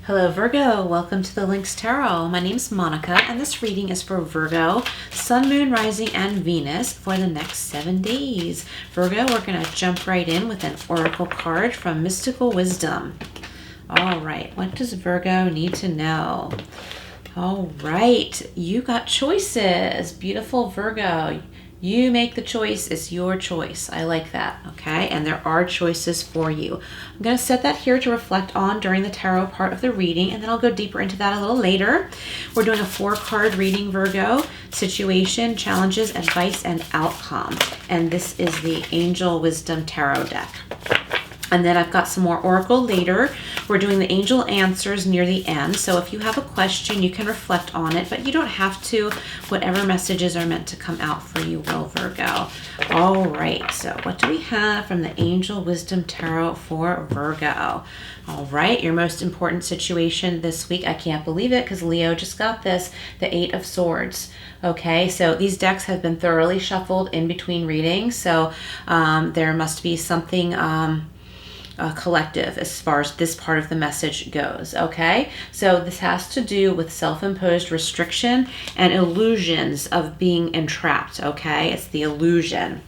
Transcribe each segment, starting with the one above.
Hello Virgo, welcome to the Lynx Tarot. My name is Monica and this reading is for Virgo, Sun, Moon, Rising, and Venus for the next 7 days. Virgo, we're going to jump right in with an oracle card from Mystical Wisdom. All right, what does Virgo need to know? All right, you got choices. Beautiful Virgo. You make the choice. It's your choice. I like that, okay? And there are choices for you. I'm going to set that here to reflect on during the tarot part of the reading, and then I'll go deeper into that a little later. We're doing a 4-card reading, Virgo. Situation, challenges, advice, and outcome. And this is the Angel Wisdom Tarot deck. And then I've got some more oracle later. We're doing the angel answers near the end. So if you have a question, you can reflect on it, but you don't have to. Whatever messages are meant to come out for you will, Virgo. All right, so what do we have from the Angel Wisdom Tarot for Virgo? All right, your most important situation this week. I can't believe it because Leo just got this, the 8 of Swords. Okay, so these decks have been thoroughly shuffled in between readings. So there must be something collective as far as this part of the message goes. Okay, so this has to do with self-imposed restriction and illusions of being entrapped. Okay, it's the illusion.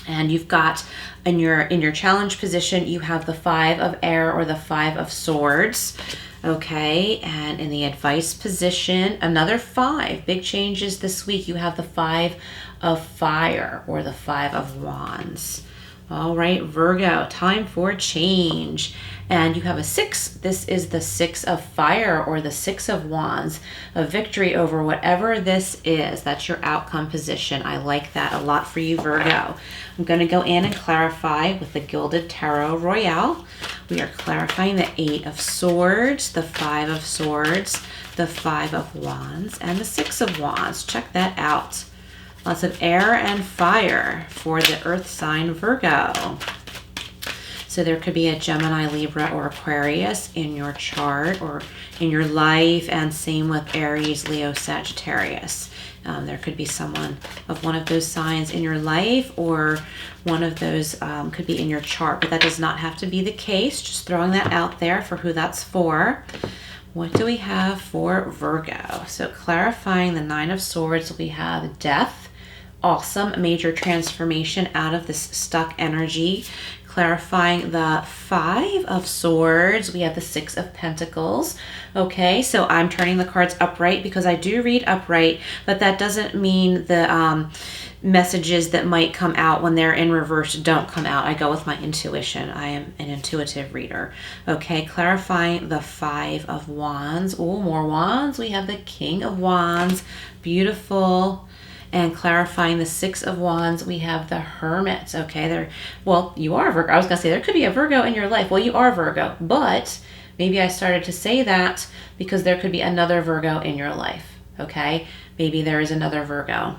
And you've got in your challenge position, you have the 5 of Air or the 5 of Swords. Okay, and in the advice position, another 5. Big changes this week. You have the 5 of Fire or the 5 of Wands. All right, Virgo, time for change. And you have a 6. This is the 6 of Fire or the 6 of Wands, a victory over whatever this is. That's your outcome position. I like that a lot for you, Virgo. I'm going to go in and clarify with the Gilded Tarot Royale. We are clarifying the 8 of Swords, the 5 of Swords, the 5 of Wands, and the 6 of Wands. Check that out. Lots of air and fire for the earth sign Virgo. So there could be a Gemini, Libra, or Aquarius in your chart or in your life, and same with Aries, Leo, Sagittarius. There could be someone of one of those signs in your life, or one of those could be in your chart, but that does not have to be the case. Just throwing that out there for who that's for. What do we have for Virgo? So clarifying the 9 of Swords, we have death. Awesome, major transformation out of this stuck energy. Clarifying the 5 of Swords, we have the 6 of Pentacles. Okay, so I'm turning the cards upright because I do read upright, but that doesn't mean the messages that might come out when they're in reverse don't come out. I go with my intuition. I am an intuitive reader. Okay, clarifying the 5 of Wands. Oh, more Wands. We have the King of Wands. Beautiful. And clarifying the 6 of Wands, we have the Hermit. Okay, well, you are Virgo. I was going to say there could be a Virgo in your life. Well, you are Virgo, but maybe I started to say that because there could be another Virgo in your life. Okay, maybe there is another Virgo.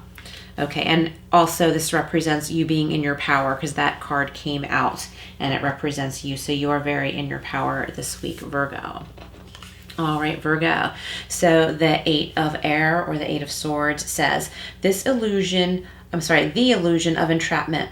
Okay, and also this represents you being in your power because that card came out and it represents you. So you are very in your power this week, Virgo. All right, Virgo. So the 8 of Air or the 8 of Swords says, the illusion of entrapment,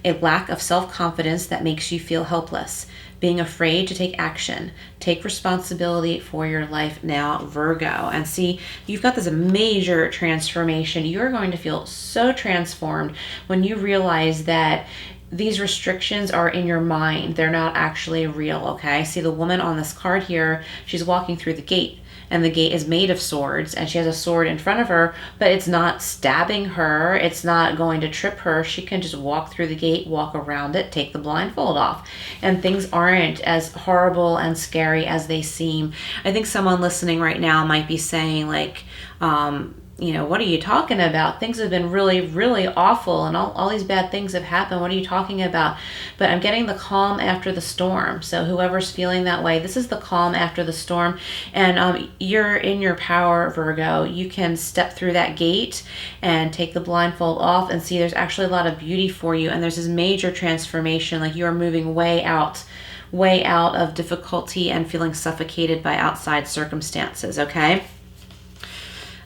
a lack of self-confidence that makes you feel helpless, being afraid to take action. Take responsibility for your life now, Virgo. And see, you've got this major transformation. You're going to feel so transformed when you realize that these restrictions are in your mind. They're not actually real, okay? See the woman on this card here, she's walking through the gate, and the gate is made of swords, and she has a sword in front of her, but it's not stabbing her. It's not going to trip her. She can just walk through the gate, walk around it, take the blindfold off, and things aren't as horrible and scary as they seem. I think someone listening right now might be saying like, what are you talking about? Things have been really, really awful and all these bad things have happened. What are you talking about? But I'm getting the calm after the storm. So whoever's feeling that way, this is the calm after the storm. And you're in your power, Virgo. You can step through that gate and take the blindfold off and see there's actually a lot of beauty for you. And there's this major transformation, like you are moving way out of difficulty and feeling suffocated by outside circumstances, okay?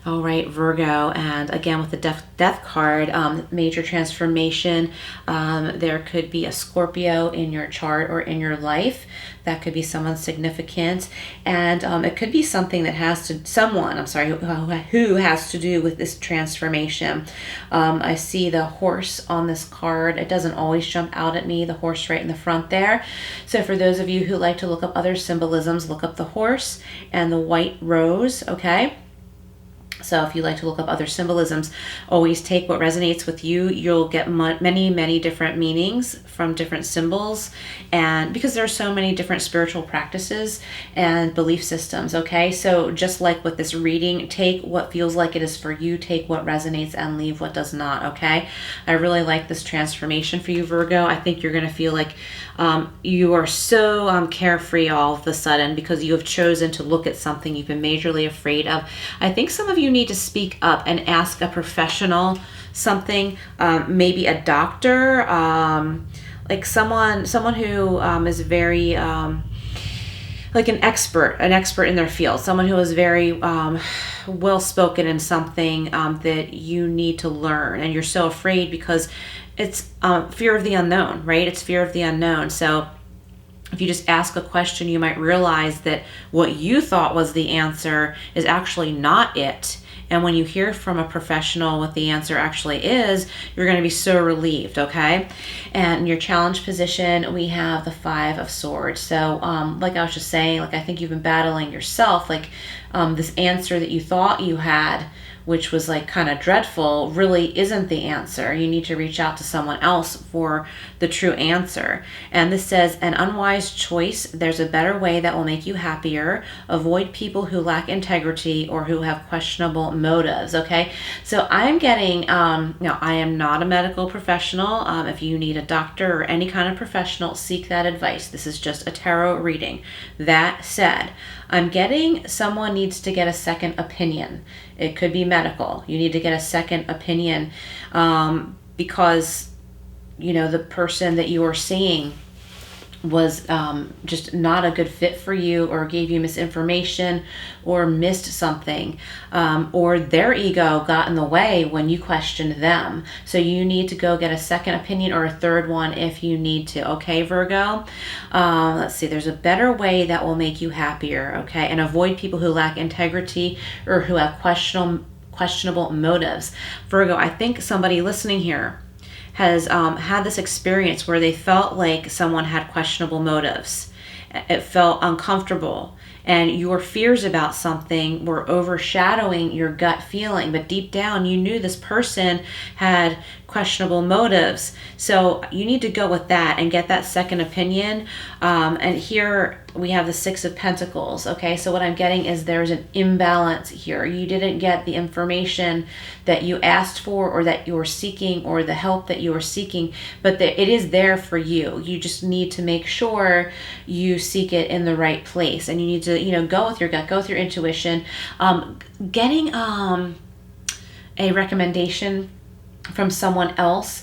All right, Virgo, and again with the death card, major transformation. There could be a Scorpio in your chart or in your life. That could be someone significant, and it could be something that has to, who has to do with this transformation. I see the horse on this card. It doesn't always jump out at me, the horse right in the front there. So for those of you who like to look up other symbolisms, look up the horse and the white rose, okay? So if you like to look up other symbolisms, always take what resonates with you. You'll get many, many different meanings from different symbols, and because there are so many different spiritual practices and belief systems, okay? So just like with this reading, take what feels like it is for you, take what resonates and leave what does not, okay? I really like this transformation for you, Virgo. I think you're going to feel like you are so carefree all of a sudden because you have chosen to look at something you've been majorly afraid of. I think some of you need to speak up and ask a professional something, maybe a doctor, like someone who is very like an expert in their field, someone who is very well spoken in something that you need to learn, and you're so afraid because it's fear of the unknown, right? It's fear of the unknown. So if you just ask a question, you might realize that what you thought was the answer is actually not it. And when you hear from a professional what the answer actually is, you're going to be so relieved, okay? And in your challenge position, we have the 5 of Swords. So like I was just saying, like I think you've been battling yourself, like this answer that you thought you had, which was like kind of dreadful, really isn't the answer. You need to reach out to someone else for the true answer. And this says, an unwise choice. There's a better way that will make you happier. Avoid people who lack integrity or who have questionable motives, okay? So I'm getting, now I am not a medical professional. If you need a doctor or any kind of professional, seek that advice. This is just a tarot reading. That said, I'm getting someone needs to get a second opinion. It could be medical. You need to get a second opinion because, you know, the person that you are seeing was just not a good fit for you, or gave you misinformation, or missed something, or their ego got in the way when you questioned them. So you need to go get a second opinion or a third one if you need to, okay, Virgo? Let's see, there's a better way that will make you happier, okay? And avoid people who lack integrity or who have questionable motives. Virgo, I think somebody listening here has had this experience where they felt like someone had questionable motives. It felt uncomfortable, and your fears about something were overshadowing your gut feeling, but deep down you knew this person had questionable motives. So you need to go with that and get that second opinion. And here we have the 6 of Pentacles, okay? So what I'm getting is there's an imbalance here. You didn't get the information that you asked for, or that you were seeking, or the help that you were seeking, but it is there for you. You just need to make sure you seek it in the right place, and you need to, you know, go with your gut, go with your intuition. Getting a recommendation from someone else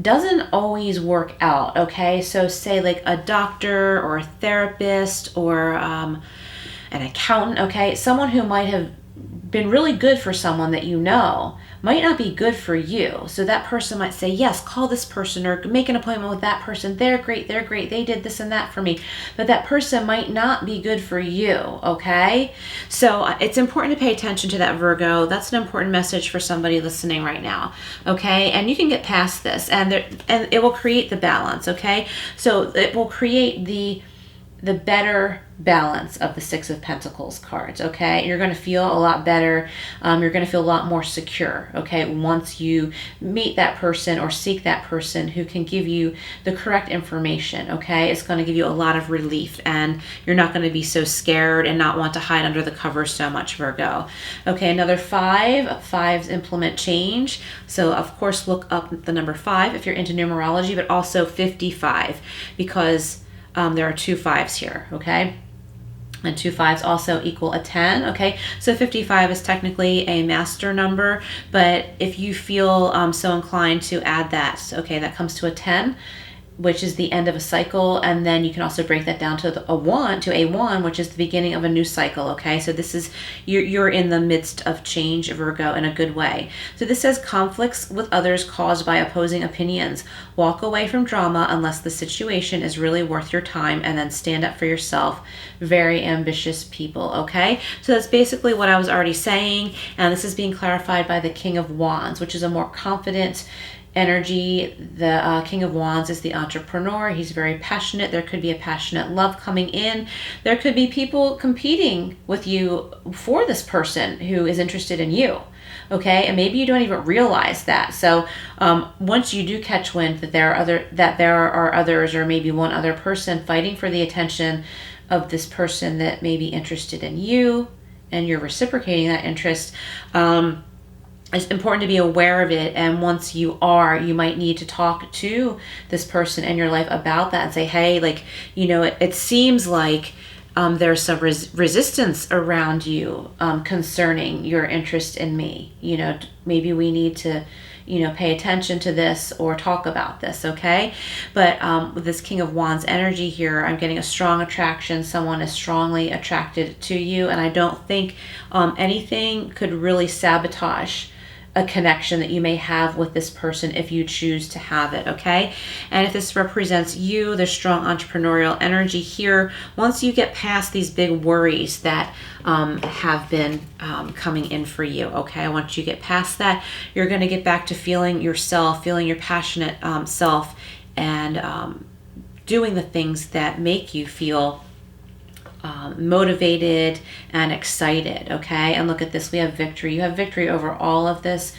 doesn't always work out, okay? So say like a doctor or a therapist or an accountant, okay? Someone who might have been really good for someone that you know might not be good for you. So that person might say, yes, call this person or make an appointment with that person. They're great, they did this and that for me. But that person might not be good for you, okay? So it's important to pay attention to that, Virgo. That's an important message for somebody listening right now, okay? And you can get past this, and it will create the balance, okay? So it will create the better balance of the 6 of Pentacles cards, okay? You're going to feel a lot better. You're going to feel a lot more secure, okay, once you meet that person or seek that person who can give you the correct information, okay? It's going to give you a lot of relief, and you're not going to be so scared and not want to hide under the covers so much, Virgo. Okay, another 5. 5s implement change. So, of course, look up the number 5 if you're into numerology, but also 55, because there are 2 5s here, okay? And 2 5s also equal a 10, okay? So 55 is technically a master number, but if you feel so inclined to add that, okay, that comes to a 10. which is the end of a cycle, and then you can also break that down to a one, which is the beginning of a new cycle. Okay, so this is you're in the midst of change, Virgo, in a good way. So this says conflicts with others caused by opposing opinions. Walk away from drama unless the situation is really worth your time, and then stand up for yourself. Very ambitious people. Okay, so that's basically what I was already saying, and this is being clarified by the King of Wands, which is a more confident energy. The King of Wands is the entrepreneur. He's very passionate. There could be a passionate love coming in. There could be people competing with you for this person who is interested in you. Okay, and maybe you don't even realize that. So once you do catch wind that there are others, or maybe one other person fighting for the attention of this person that may be interested in you, and you're reciprocating that interest, it's important to be aware of it. And once you might need to talk to this person in your life about that and say, hey, like, you know, it seems like there's some resistance around you concerning your interest in me. You know, maybe we need to, you know, pay attention to this or talk about this. Okay. But with this King of Wands energy here, I'm getting a strong attraction. Someone is strongly attracted to you. And I don't think anything could really sabotage a connection that you may have with this person if you choose to have it. Okay, and if this represents you, the strong entrepreneurial energy here, once you get past these big worries that have been coming in for you, okay, once you get past that, you're going to get back to feeling yourself, feeling your passionate self, and doing the things that make you feel motivated and excited. Okay, and look at this, we have victory. You have victory over all of this,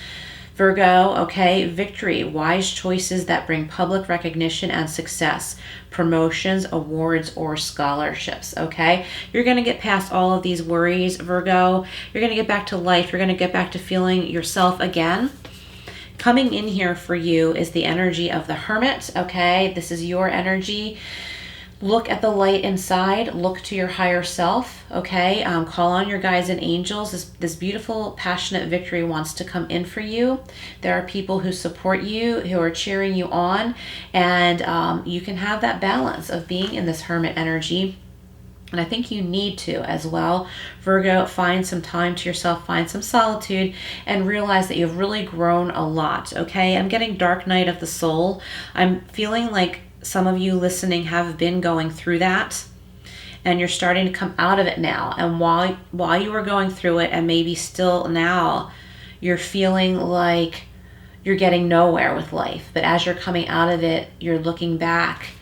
Virgo. Okay, victory, wise choices that bring public recognition and success, promotions, awards, or scholarships. Okay, you're going to get past all of these worries, Virgo. You're going to get back to life. You're going to get back to feeling yourself again. Coming in here for you is the energy of the Hermit. Okay, this is your energy. Look at the light inside. Look to your higher self. Okay, call on your guides and angels. This beautiful, passionate victory wants to come in for you. There are people who support you, who are cheering you on, and you can have that balance of being in this Hermit energy. And I think you need to as well, Virgo. Find some time to yourself, find some solitude, and realize that you've really grown a lot. Okay, I'm getting Dark Night of the Soul. I'm feeling like some of you listening have been going through that, and you're starting to come out of it now. And while you were going through it, and maybe still now, you're feeling like you're getting nowhere with life. But as you're coming out of it, you're looking back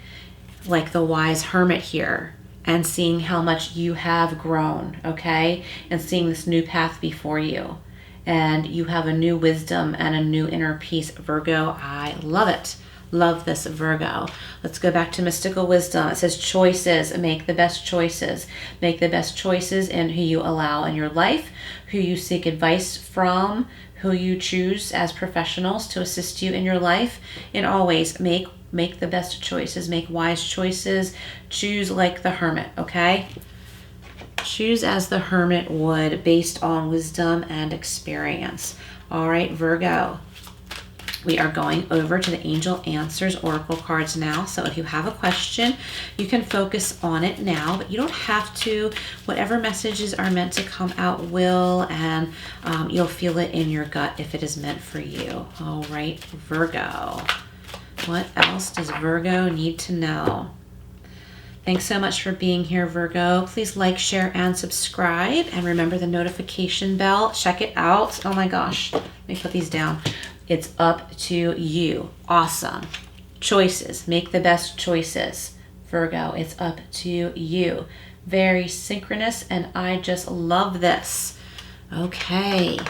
like the wise Hermit here and seeing how much you have grown, okay? And seeing this new path before you. And you have a new wisdom and a new inner peace, Virgo. I love it. Love this, Virgo. Let's go back to mystical wisdom. It says choices. Make the best choices. Make the best choices in who you allow in your life, who you seek advice from, who you choose as professionals to assist you in your life. And always make the best choices. Make wise choices. Choose like the Hermit, okay? Choose as the Hermit would, based on wisdom and experience. All right, Virgo. We are going over to the Angel Answers Oracle cards now. So if you have a question, you can focus on it now, but you don't have to. Whatever messages are meant to come out will, and you'll feel it in your gut if it is meant for you. All right, Virgo. What else does Virgo need to know? Thanks so much for being here, Virgo. Please like, share, and subscribe. And remember the notification bell. Check it out. Oh my gosh. Let me put these down. It's up to you. Awesome. Choices. Make the best choices, Virgo. It's up to you. Very synchronous, and I just love this. Okay.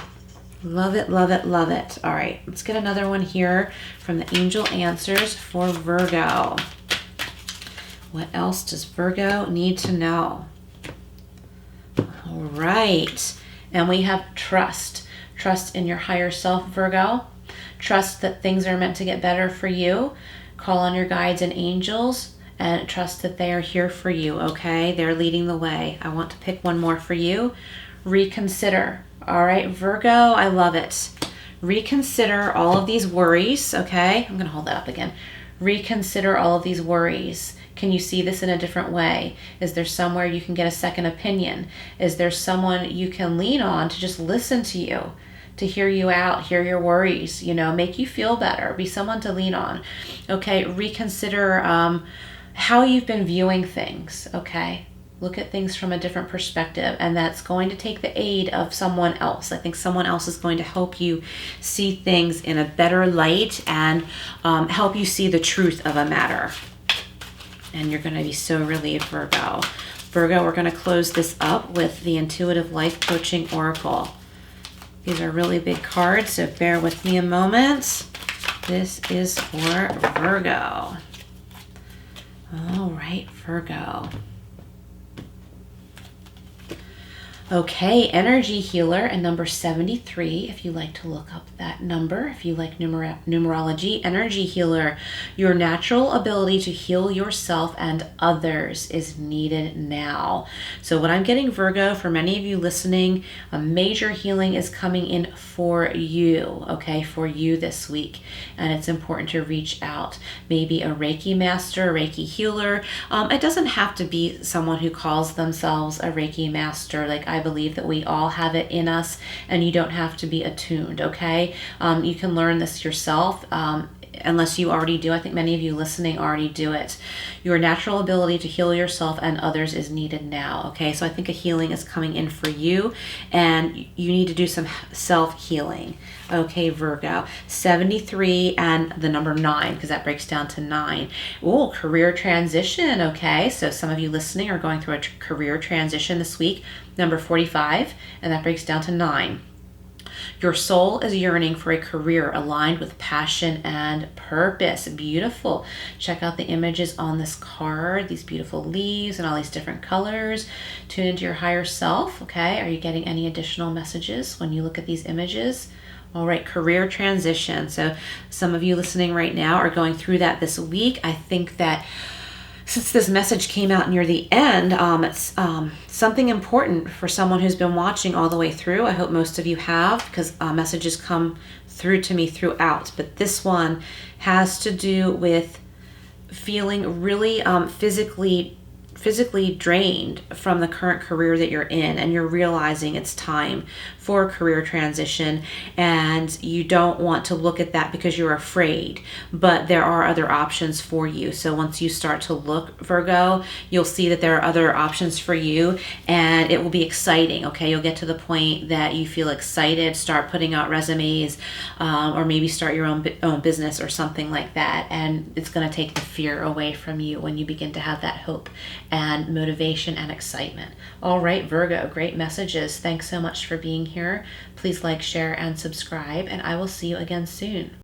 Love it, love it, love it. All right. Let's get another one here from the Angel Answers for Virgo. What else does Virgo need to know? All right. And we have trust. Trust in your higher self, Virgo. Trust that things are meant to get better for you. Call on your guides and angels and trust that they are here for you, okay? They're leading the way. I want to pick one more for you. Reconsider. All right, Virgo, I love it. Reconsider all of these worries, okay? I'm going to hold that up again. reconsider all of these worries. Can you see this in a different way? Is there somewhere you can get a second opinion? Is there someone you can lean on to just listen to you, to hear you out, hear your worries, you know, make you feel better, be someone to lean on? Okay, reconsider how you've been viewing things, okay? Look at things from a different perspective, and that's going to take the aid of someone else. I think someone else is going to help you see things in a better light and help you see the truth of a matter. And you're going to be so relieved, Virgo. Virgo, we're going to close this up with the Intuitive Life Coaching Oracle. These are really big cards, so bear with me a moment. This is for Virgo. All right, Virgo. Okay, Energy Healer and number 73, if you like to look up that number, if you like numerology. Energy Healer, your natural ability to heal yourself and others is needed now. So what I'm getting, Virgo, for many of you listening, a major healing is coming in for you, okay, for you this week. And it's important to reach out. Maybe a Reiki master, a Reiki healer. It doesn't have to be someone who calls themselves a Reiki master. Like, I believe that we all have it in us, and you don't have to be attuned, okay? You can learn this yourself, unless you already do. I think many of you listening already do it. Your natural ability to heal yourself and others is needed now, okay? So I think a healing is coming in for you, and you need to do some self-healing. Okay, Virgo. 73 and the number 9, because that breaks down to 9. Oh, career transition, okay? So some of you listening are going through a career transition this week. Number 45, and that breaks down to 9. Your soul is yearning for a career aligned with passion and purpose. Beautiful. Check out the images on this card, these beautiful leaves and all these different colors. Tune into your higher self, okay? Are you getting any additional messages when you look at these images? All right, career transition. So some of you listening right now are going through that this week. I think that since this message came out near the end, it's something important for someone who's been watching all the way through. I hope most of you have, because messages come through to me throughout. But this one has to do with feeling really physically drained from the current career that you're in, and you're realizing it's time for a career transition, and you don't want to look at that because you're afraid, but there are other options for you. So once you start to look, Virgo, you'll see that there are other options for you, and it will be exciting, okay? You'll get to the point that you feel excited, start putting out resumes, or maybe start your own business or something like that, and it's going to take the fear away from you when you begin to have that hope and motivation and excitement. All right, Virgo, great messages. Thanks so much for being here. Please like, share, and subscribe, and I will see you again soon.